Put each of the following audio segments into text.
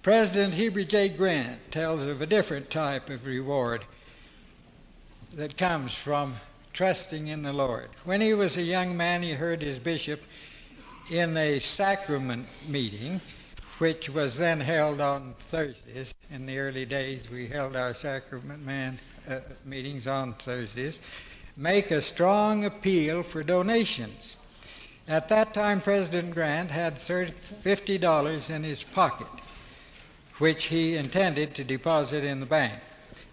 President Heber J. Grant tells of a different type of reward that comes from trusting in the Lord. When he was a young man, he heard his bishop in a sacrament meeting, which was then held on Thursdays. In the early days, we held our sacrament meetings on Thursdays, make a strong appeal for donations. At that time, President Grant had $50 in his pocket, which he intended to deposit in the bank.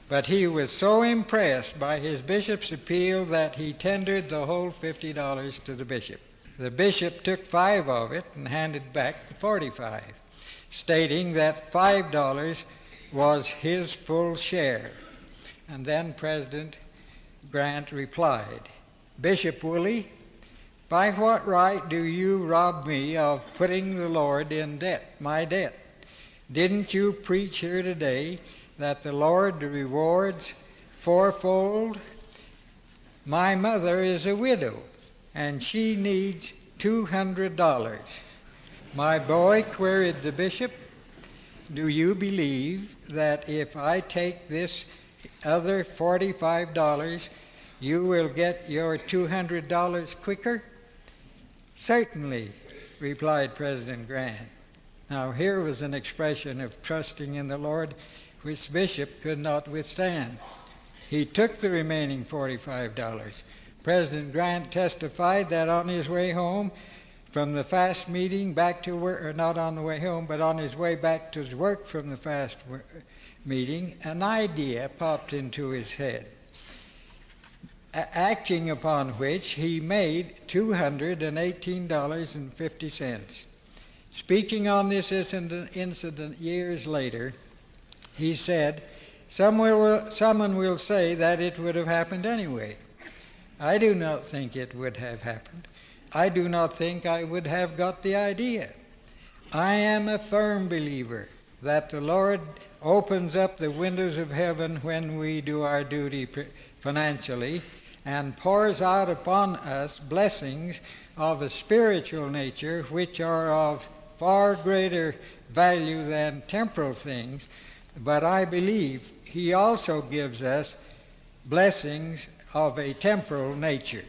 But he was so impressed by his bishop's appeal that he tendered the whole $50 to the bishop. The bishop took $5 of it and handed back the $45, stating that $5 was his full share. And then President Grant replied, "Bishop Woolley, by what right do you rob me of putting the Lord in debt, my debt? Didn't you preach here today that the Lord rewards fourfold? My mother is a widow, and she needs $200. My boy," queried the bishop, "do you believe that if I take this other $45, you will get your $200 quicker?" "Certainly," replied President Grant. Now here was an expression of trusting in the Lord which the bishop could not withstand. He took the remaining $45. President Grant testified that on his way home from the fast meeting back to work, or not on the way home, but on his way back to his work from the fast meeting, an idea popped into his head, acting upon which he made $218.50. Speaking on this incident years later, he said, someone will say that it would have happened anyway. I do not think it would have happened. I do not think I would have got the idea. I am a firm believer that the Lord opens up the windows of heaven when we do our duty financially and pours out upon us blessings of a spiritual nature which are of far greater value than temporal things, but I believe he also gives us blessings of a temporal nature.